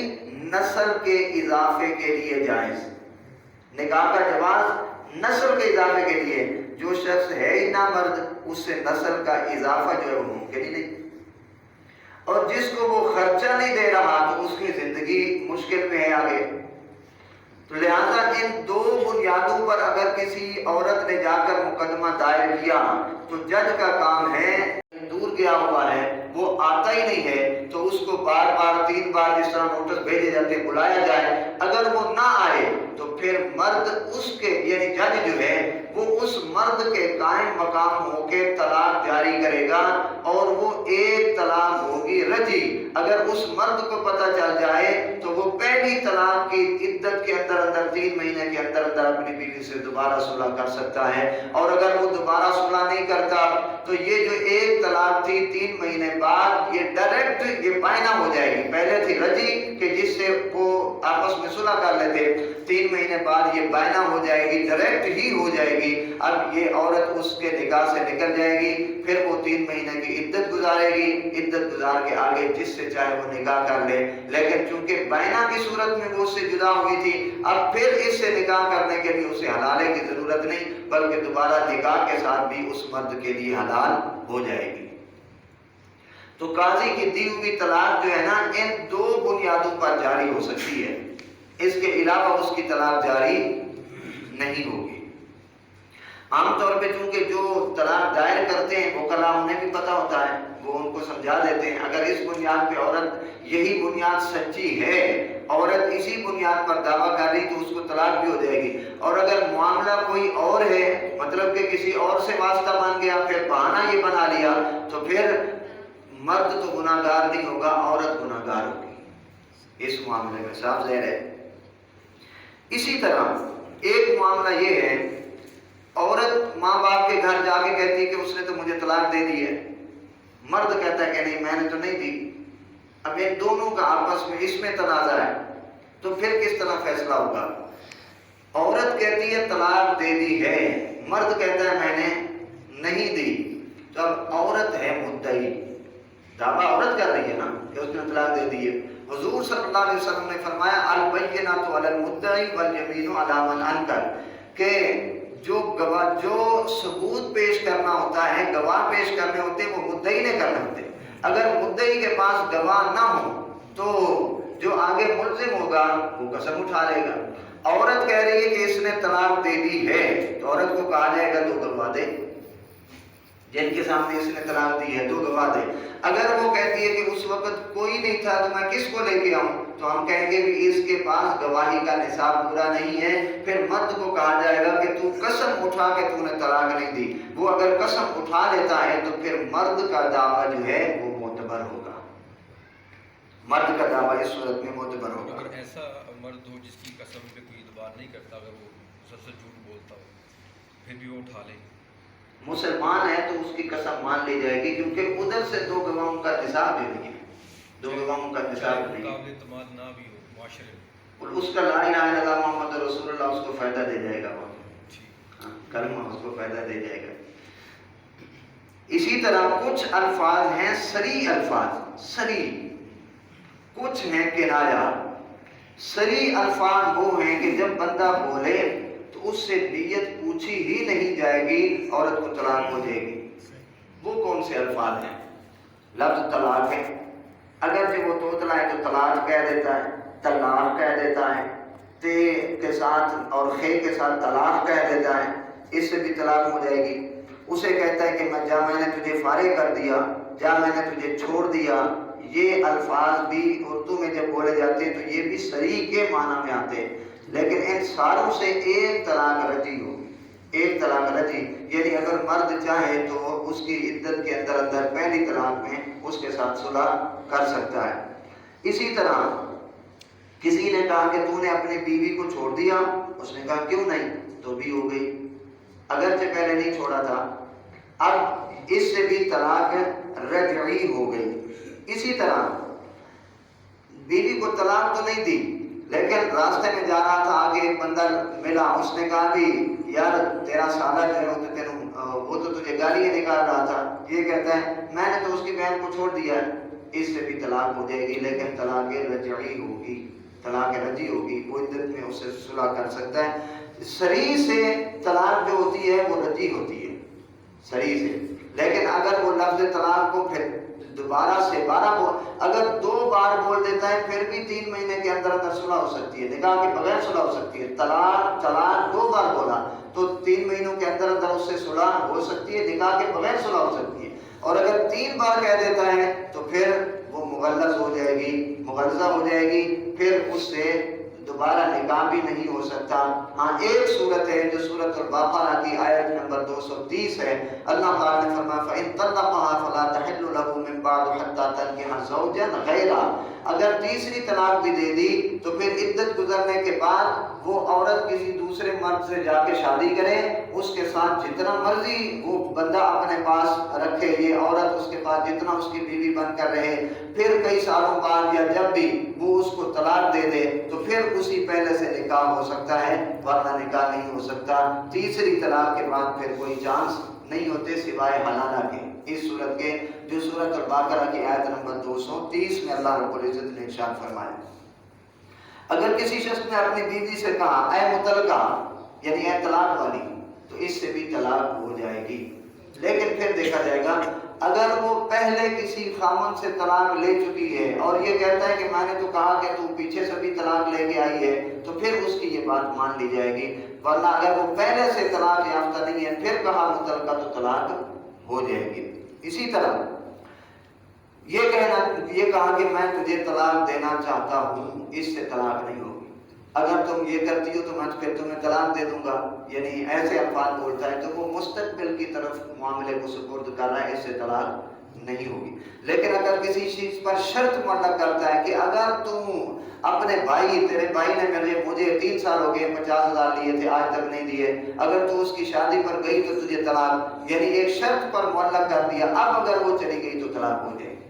Speaker 1: نسل کے اضافے کے لیے جائز، نکاح کا جواز نسل کے اضافے کے لیے، جو شخص ہے ہی نامرد اس سے نسل کا اضافہ جو ہے وہ ممکن ہی نہیں، اور جس کو وہ خرچہ نہیں دے رہا تو اس کی زندگی مشکل میں ہے آگے۔ تو لہٰذا ان 2 بنیادوں پر اگر کسی عورت نے جا کر مقدمہ دائر کیا تو جج کا کام ہے، دور گیا ہوا ہے، وہ آتا ہی نہیں ہے، تو اس کو بار بار 3 بار جس طرح نوٹس بھیجے جاتے بلایا جائے، اگر وہ نہ آئے تو پھر مرد اس کے یعنی جج جو ہے وہ اس مرد کے قائم مقام ہو کے طلاق جاری کرے گا، اور وہ ایک طلاق ہوگی رجی۔ اگر اس مرد کو پتہ چل جائے تو وہ پہلی طلاق کی عدت کے اندر 3 مہینے کے اندر اپنی بیوی سے دوبارہ صلح کر سکتا ہے، اور اگر وہ دوبارہ صلح نہیں کرتا تو یہ جو ایک طلاق تھی 3 مہینے بعد یہ ڈائریکٹ یہ بائنا ہو جائے گی۔ پہلے تھی رجی کہ جس سے وہ آپس میں صلح کر لیتے، 3 مہینے بعد یہ بائنا ہو جائے گی، ڈائریکٹ ہی ہو جائے گی۔ اب یہ عورت اس کے نکاح سے نکل جائے گی، پھر وہ 3 مہینے کی عدت گزارے گی، عدت گزار کے آگے جس سے چاہے وہ نکاح کر لے، لیکن چونکہ بائنا کی صورت میں وہ اس سے جدا ہوئی تھی، اب پھر اس سے نکاح کرنے کے لیے اسے حلالے کی ضرورت نہیں، بلکہ دوبارہ نکاح کے ساتھ بھی اس مرد کے لیے حلال ہو جائے گی۔ تو قاضی کی دی ہوئی طلاق جو ہے نا ان 2 بنیادوں پر جاری ہو سکتی ہے، اس کے علاوہ اس کی طلاق جاری نہیں ہوگی۔ عام طور پہ چونکہ جو طلاق دائر کرتے ہیں وہ کلام انہیں بھی پتہ ہوتا ہے، وہ ان کو سمجھا دیتے ہیں، اگر اس بنیاد پہ عورت یہی بنیاد سچی ہے، عورت اسی بنیاد پر دعویٰ کر رہی تو اس کو طلاق بھی ہو جائے گی، اور اگر معاملہ کوئی اور ہے، مطلب کہ کسی اور سے واسطہ بن گیا، پھر بہانہ یہ بنا لیا، تو پھر مرد تو گناہ گار نہیں ہوگا، عورت گناہ گار ہوگی اس معاملے میں، صاف ظاہر ہے۔ اسی طرح ایک معاملہ یہ ہے، عورت ماں باپ کے گھر جا کے کہتی ہے کہ اس نے تو مجھے طلاق دے دی ہے، مرد کہتا ہے کہ نہیں میں نے تو نہیں دی، اب ان دونوں کا آپس میں اس میں تنازع ہے، تو پھر کس طرح فیصلہ ہوگا؟ عورت کہتی ہے طلاق دے دی ہے، مرد کہتا ہے میں نے نہیں دی، تو اب عورت ہے مدعی، دعویٰ عورت کر رہی ہے نا کہ اس نے طلاق دے دی ہے۔ حضور صلی اللہ علیہ وسلم نے فرمایا البینۃ علی المدعی والیمین علی من انکر، کہ جو ثبوت پیش کرنا ہوتا ہے، گواہ پیش کرنے ہوتے ہیں، وہ مدعی نے کرنے ہوتے ہیں۔ اگر مدعی کے پاس گواہ نہ ہو تو جو آگے ملزم ہوگا وہ قسم اٹھا لے گا۔ عورت کہہ رہی ہے کہ اس نے طلاق دے دی ہے، تو عورت کو کہا جائے گا تو گواہ دے، جن کے سامنے اس نے طلاق دی ہے تو گواہ دے۔ اگر وہ کہتی ہے کہ اس وقت کوئی نہیں تھا تو میں کس کو لے کے آؤں، تو ہم کہیں گے کہ اس کے پاس گواہی کا نصاب پورا نہیں ہے، پھر مرد کو کہا جائے گا کہ تو قسم اٹھا کہ تو نے طلاق نہیں دی۔ وہ اگر قسم اٹھا لیتا ہے تو پھر مرد کا دعویٰ جو ہے وہ معتبر ہوگا۔ مرد کا دعویٰ اس صورت میں معتبر ہوگا۔
Speaker 3: اگر ایسا مرد ہو جس کی قسم پہ کوئی اعتبار نہیں کرتا، اگر وہ مسلسل جھوٹ بولتا ہو پھر بھی وہ اٹھا لیں،
Speaker 1: مسلمان ہے تو اس کی قسم مان لی جائے گی، کیونکہ ادھر سے دو گواہوں کا نصاب ہی نہیں ہے، دو گواہوں کا نصاب نہیں ہے،
Speaker 3: قابل اعتماد نہ بھی ہو معاشرے میں،
Speaker 1: اور اس کا لا الہ الا اللہ محمد رسول اللہ اس کو فائدہ دے جائے گا، کلمہ اس کو فائدہ دے جائے گا۔ اسی طرح کچھ الفاظ ہیں صریح الفاظ، صریح، کچھ ہیں کنایہ۔ صریح الفاظ وہ ہیں کہ جب بندہ بولے تو اس سے نیت پوچھی ہی نہیں جائے گی، عورت کو طلاق ہو جائے گی۔ وہ کون سے الفاظ ہیں؟ لفظ طلاق ہے، اگر جو وہ توتلا ہے تو طلاق کہہ دیتا ہے، طلاق کہہ دیتا ہے، تے کے ساتھ اور خے کے ساتھ طلاق کہہ دیتا ہے، اس سے بھی طلاق ہو جائے گی۔ اسے کہتا ہے کہ میں نے تجھے فارغ کر دیا، جا میں نے تجھے چھوڑ دیا، یہ الفاظ بھی اردو میں جب بولے جاتے ہیں تو یہ بھی صریح کے معنی میں آتے ہیں، لیکن ان ساروں سے ایک طلاق رجعی ہوگی، ایک طلاق رجعی، یعنی اگر مرد چاہے تو اس کی عدت کے اندر اندر پہلی طلاق میں اس کے ساتھ صلح کر سکتا ہے۔ اسی طرح کسی نے کہا کہ تو نے اپنی بیوی کو چھوڑ دیا، اس نے کہا کیوں نہیں، تو بھی ہو گئی، اگرچہ پہلے نہیں چھوڑا تھا، اب اس سے بھی طلاق رجعی ہو گئی۔ اسی طرح بیوی کو طلاق تو نہیں دی، لیکن راستے میں جا رہا تھا، آگے ایک بندہ ملا، اس نے کہا بھی یار تیرا سالہ جو ہے وہ تو تجھے گالیاں نکال رہا تھا، یہ کہتا ہے میں نے تو اس کی بہن کو چھوڑ دیا ہے، اس سے بھی طلاق ہو جائے گی، لیکن طلاق رجعی ہوگی، طلاق رجعی ہوگی، وہ عدت میں اس سے صلح کر سکتا ہے۔ صریح سے طلاق جو ہوتی ہے وہ رجعی ہوتی ہے، صریح سے، لیکن اگر وہ لفظ طلاق کو پھر دوبارہ سے اگر 2 بار بول دیتا ہے پھر بھی 3 مہینے کے اندر اندر صلح ہو سکتی ہے، نکاح کے بغیر صلح ہو سکتی ہے۔ طلاق 2 بار بولا تو 3 مہینوں کے اندر اندر اس سے صلح ہو سکتی ہے، نکاح کے بغیر صلح ہو سکتی ہے، اور اگر 3 بار کہہ دیتا ہے تو پھر وہ مغلظ ہو جائے گی، مغلظہ ہو جائے گی، پھر اس سے دوبارہ نکاح بھی نہیں ہو سکتا۔ ہاں ایک صورت ہے جو سورۃ البقرہ کی آیت نمبر 230 ہے، اللہ تعالیٰ نے فرمایا فَإِن طَلَّقَهَا فَلَا تَحِلُّ لَهُ مِن بَعْدُ حَتَّى تَنكِحَ زَوْجًا غَيْرَهُ، اگر تیسری طلاق بھی دے دی تو پھر عدت گزرنے کے بعد وہ عورت کسی دوسرے مرد سے جا کے شادی کرے، اس کے ساتھ جتنا مرضی وہ بندہ اپنے پاس رکھے، یہ عورت اس کے پاس جتنا اس کی بیوی بن کر رہے، پھر کئی سالوں بعد یا جب بھی وہ اس کو طلاق دے دے تو پھر اسی پہلے سے نکاح ہو سکتا ہے، ورنہ نکاح نہیں ہو سکتا۔ تیسری طلاق کے بعد پھر کوئی چانس نہیں ہوتے سوائے حلالہ کے، اس صورت کے جو سورۃ البقرہ کی آیت نمبر 230 میں اللہ رب العزت نے ارشاد فرمایا۔ اگر کسی شخص نے اپنی بیوی سے کہا اے مطلقہ، یعنی اے طلاق والی، تو اس سے بھی طلاق ہو جائے گی، لیکن پھر دیکھا جائے گا اگر وہ پہلے کسی خامن سے طلاق لے چکی ہے اور یہ کہتا ہے کہ میں نے تو کہا کہ تو پیچھے سے بھی طلاق لے کے آئی ہے، تو پھر اس کی یہ بات مان لی جائے گی، ورنہ اگر وہ پہلے سے طلاق یافتہ نہیں ہے پھر کہا مطلقہ تو طلاق ہو جائے گی۔ اسی طرح یہ کہا کہ میں تجھے طلاق دینا چاہتا ہوں، اس سے طلاق نہیں ہوگی، اگر تم یہ کرتی ہو تو میں پھر تمہیں طلاق دے دوں گا، یعنی ایسے الفاظ بولتا ہے تو وہ مستقبل کی طرف معاملے کو سپرد کر رہا ہے، اس سے طلاق نہیں ہوگی۔ لیکن اگر کسی چیز پر شرط معلق کرتا ہے کہ اگر تم اپنے تیرے بھائی نے مجھے 3 سال ہو گئے 50,000 لیے تھے آج تک نہیں دیے، اگر تو اس کی شادی پر گئی تو تجھے طلاق، یعنی ایک شرط پر معلق کر دیا، اب اگر وہ چلی گئی تو طلاق ہو جائے گی،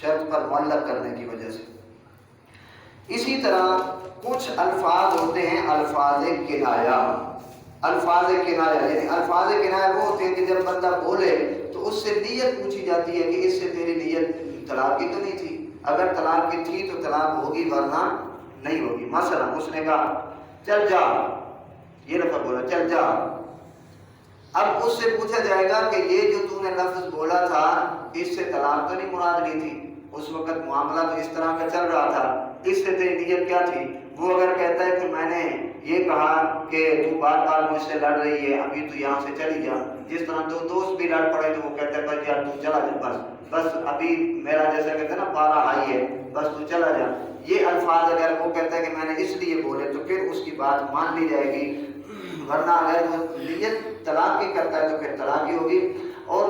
Speaker 1: شرط پر معلق کرنے کی وجہ سے۔ اسی طرح کچھ الفاظ ہوتے ہیں الفاظ کنایہ، الفاظ کنایہ یعنی الفاظ کنایہ وہ ہوتے ہیں کہ جب بندہ بولے تو اس سے نیت پوچھی جاتی ہے کہ اس سے تیری نیت طلاق کی تو نہیں تھی، اگر طلاق کی تھی تو طلاق ہوگی ورنہ نہیں ہوگی۔ مثلا اس نے کہا چل جا، یہ لفظ بولا چل جا، اب اس سے پوچھا جائے گا کہ یہ جو تو نے لفظ بولا تھا اس سے طلاق تو نہیں مراد لی تھی، اس وقت معاملہ تو اس طرح کا چل رہا تھا، اس سے تیری نیت کیا تھی؟ وہ اگر کہتا ہے کہ میں نے یہ کہا کہ تو بار بار مجھ سے لڑ رہی ہے، ابھی تو یہاں سے چلی جا، جس طرح 2 دوست بھی لڑ پڑے تو وہ کہتے ہیں بھائی یار تو چلا جا، بس ابھی میرا جیسا کہتے ہیں نا پارا ہائی ہے، بس تو چلا جا، یہ الفاظ اگر وہ کہتا ہے کہ میں نے اس لیے بولے تو پھر اس کی بات مان لی جائے گی، ورنہ اگر وہ نیت طلاق کی کرتا ہے تو پھر طلاق ہی ہوگی۔ اور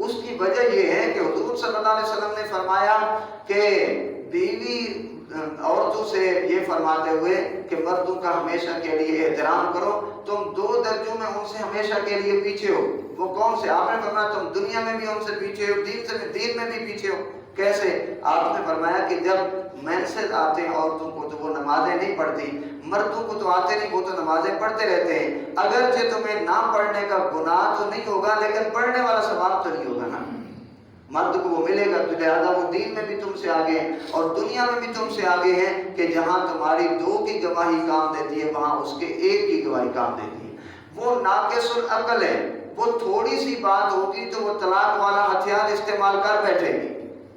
Speaker 1: اس کی وجہ یہ ہے کہ حضور صلی اللہ علیہ وسلم نے فرمایا کہ بیوی عورتوں سے یہ فرماتے ہوئے کہ مردوں کا ہمیشہ کے لیے احترام کرو، تم 2 درجوں میں ان سے ہمیشہ کے لیے پیچھے ہو۔ وہ کون سے؟ آپ نے فرمایا تم دنیا میں بھی ان سے پیچھے ہو، دین میں بھی پیچھے ہو۔ کیسے؟ آپ نے فرمایا کہ جب مینسز آتے ہیں عورتوں کو تو وہ نمازیں نہیں پڑھتی، مردوں کو تو آتے نہیں، وہ تو نمازیں پڑھتے رہتے ہیں۔ اگرچہ تمہیں نہ پڑھنے کا گناہ تو نہیں ہوگا لیکن پڑھنے والا ثواب تو نہیں ہوگا نا، مرد کو وہ ملے گا، تو لہٰذا وہ دین میں بھی تم سے آگے ہیں اور دنیا میں بھی تم سے آگے ہیں کہ جہاں تمہاری 2 کی گواہی کام دیتی ہے وہاں اس کے 1 کی گواہی کام دیتی ہے۔ وہ ناقص العقل ہے، وہ تھوڑی سی بات ہوگی تو وہ طلاق والا ہتھیار استعمال کر بیٹھے گی۔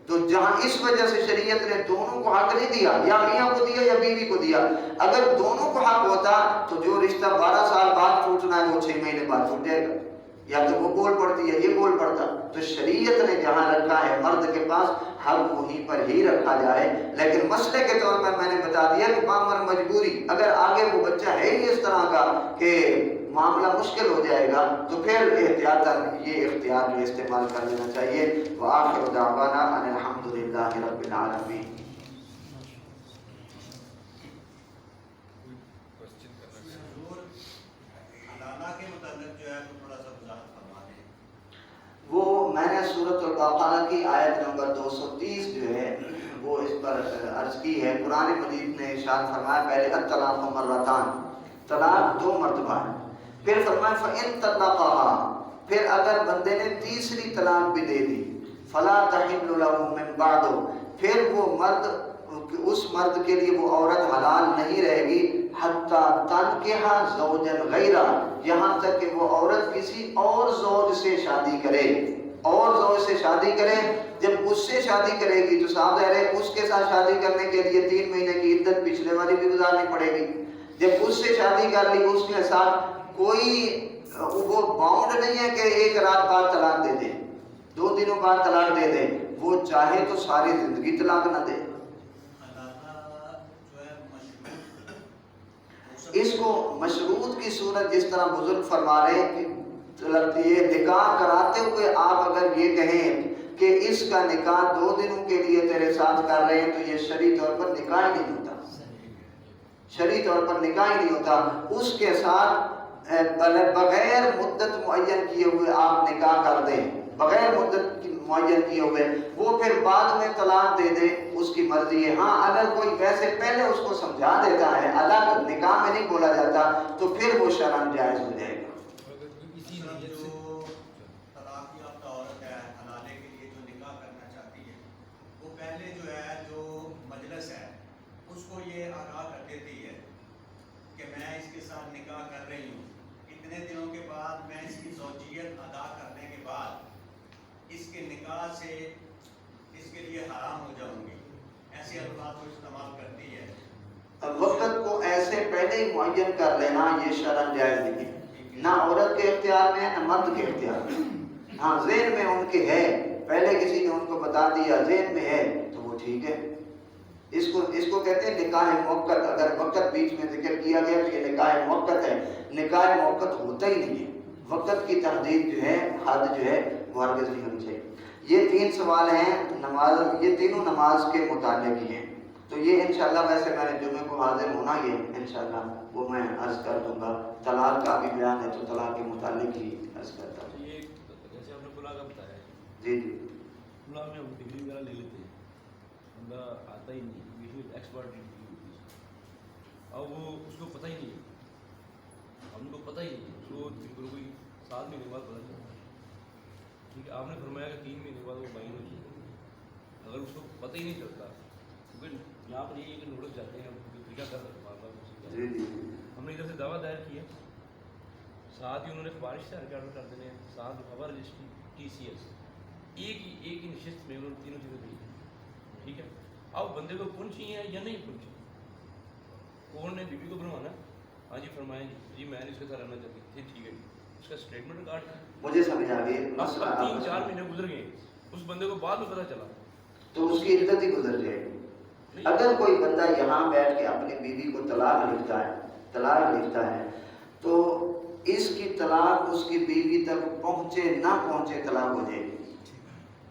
Speaker 1: تو جہاں اس وجہ سے شریعت نے دونوں کو حق نہیں دیا، یا میاں کو دیا یا بیوی کو دیا۔ اگر دونوں کو حق ہوتا تو جو رشتہ 12 سال بعد ٹوٹنا ہے وہ 6 مہینے بعد ٹوٹ جائے گا، یا تو وہ بول پڑتی ہے یہ بول پڑتا۔ تو شریعت نے جہاں رکھا ہے مرد کے پاس حق وہیں پر ہی رکھا جائے، لیکن مسئلے کے طور پر میں نے بتا دیا کہ معمر مجبوری، اگر آگے وہ بچہ ہے ہی اس طرح کا کہ معاملہ مشکل ہو جائے گا تو پھر احتیاطاً یہ اختیار بھی استعمال کر لینا چاہیے۔ وآخر دعوانا ان الحمدللہ رب العالمین۔ وہ میں نے سورۃ البقرہ کی آیت نمبر 230 جو ہے وہ اس پر عرض کی ہے۔ قرآن مجید نے ارشاد فرمایا پہلے الطلاق مرتان، طلاق 2 مرتبہ ہے، پھر فرمایا فَإِن طَلَّقَهَا، پھر اگر بندے نے تیسری طلاق بھی دے دی، فَلَا تَحِلُّ لَهُ مِن بَعْدُ، پھر وہ مرد، اس مرد کے لیے وہ عورت حلال نہیں رہے گی حَتَّى تَنْكِحَ زَوْجًا غَيْرَهُ، یہاں تک کہ وہ عورت کسی اور زوج سے شادی کرے، اور زوج سے شادی کرے۔ جب اس سے شادی کرے گی تو صاحب ہے اس کے ساتھ شادی کرنے کے لیے 3 مہینے کی عدت پچھلے والی بھی گزارنی پڑے گی۔ جب اس سے شادی کر لی، اس کے ساتھ کوئی وہ باؤنڈ نہیں ہے کہ 1 رات بعد طلاق دے دے، 2 دنوں بعد طلاق دے دے، وہ چاہے تو ساری زندگی طلاق نہ دے۔ اس کو مشروط کی صورت جس طرح بزرگ فرما رہے ہیں کہ یہ نکاح کراتے ہوئے آپ اگر یہ کہیں کہ اس کا نکاح 2 دنوں کے لیے تیرے ساتھ کر رہے ہیں تو یہ شرعی طور پر نکاح ہی نہیں ہوتا، شرعی طور پر نکاح ہی نہیں ہوتا۔ اس کے ساتھ بغیر مدت معین کیے ہوئے آپ نکاح کر دیں، بغیر مدت معین کیے ہوئے، وہ پھر بعد میں طلاق دے دے، اس کی مرضی ہے۔ ہاں اگر کوئی ویسے پہلے اس کو سمجھا دیتا ہے، الگ نکاح میں نہیں بولا جاتا، تو پھر وہ شرعاً جائز ہو جائے گا۔
Speaker 4: جو طلاق یافتہ عورت ہے حلالے کے لیے جو نکاح کرنا چاہتی ہے، وہ پہلے جو ہے جو مجلس ہے اس کو یہ آگاہ کر دیتی ہے کہ میں اس کے ساتھ نکاح کر رہی ہوں، اتنے دنوں کے بعد میں اس کی زوجیت ادا کرنے کے بعد اس کے نکاح سے اس کے لیے حرام ہو جاؤں گی، ایسے الفاظ کو استعمال کرتی ہے۔
Speaker 1: وقت کو ایسے پہلے ہی معین کر لینا یہ شرعاً جائز نہیں ہے، نہ عورت کے اختیار میں ہے نہ مرد کے اختیار میں۔ ہاں ذہن میں ان کے ہے، پہلے کسی نے ان کو بتا دیا، ذہن میں ہے تو وہ ٹھیک ہے۔ اس کو کہتے ہیں نکاح موقت۔ اگر وقت بیچ میں ذکر کیا گیا تو یہ نکاح موقت ہے، نکاح موقت ہوتا ہی نہیں ہے۔ وقت کی تحدید جو ہے، حد جو ہے وہ ہرگز نہیں ہونی چاہیے۔ یہ 3 سوال ہیں نماز، یہ تینوں نماز کے متعلق ہی ہیں، تو یہ انشاءاللہ ویسے میں نے جمعے کو حاضر ہونا ہی ہے انشاءاللہ، وہ میں عرض کر دوں گا۔ طلاق کا بھی بیان ہے تو طلاق کے متعلق ہی عرض کرتا ہوں۔
Speaker 5: یہ جیسے آپ نے بلا کا بتایا ہے،
Speaker 1: جی جی
Speaker 5: بلا میں ہم ڈگری وغیرہ لے لیتے ہیں، بندہ آتا ہی نہیں، ایکسپرٹ ڈگری ہوتی ہے، اب وہ اس کو پتہ ہی نہیں ہے، ہم کو پتہ ہی نہیں ہے، اس کو کوئی 7 مہینے بعد پتہ چلتا ہے۔ ٹھیک ہے، آپ نے فرمایا کہ 3 مہینے بعد وہ مائن ہو جائے، اگر اس کو پتہ ہی نہیں چلتا، کیونکہ یہاں پر یہ کہ نوٹس جاتے ہیں، کیا کر رہے ہیں، ہم نے ادھر سے دعویٰ دائر کیا، ساتھ ہی انہوں نے سفارش سے آرڈر کر دینے ہیں، ساتھ خبر رجسٹری TCS، ایک ہی نشست میں انہوں نے تینوں چیزیں دی۔ ٹھیک ہے، اب بندے کو پہنچی ہیں یا نہیں پہنچی، کون نے بیوی کو بنوانا، ہاں جی فرمایا جی میں نے اس کے ساتھ رہنا چاہتی تھی، ٹھیک ہے جی، اس کا اسٹیٹمنٹ ریکارڈ تھا،
Speaker 1: مجھے سمجھ آ گئی۔
Speaker 5: 3-4 مہینے گزر گئے، اس بندے کو بعد میں پتہ چلا
Speaker 1: تو اس کی عدت ہی گزر جائے گی۔ اگر کوئی بندہ یہاں بیٹھ کے اپنی بیوی کو طلاق لکھتا ہے تو اس کی طلاق اس کی بیوی تک پہنچے نہ پہنچے طلاق ہو جائے گی۔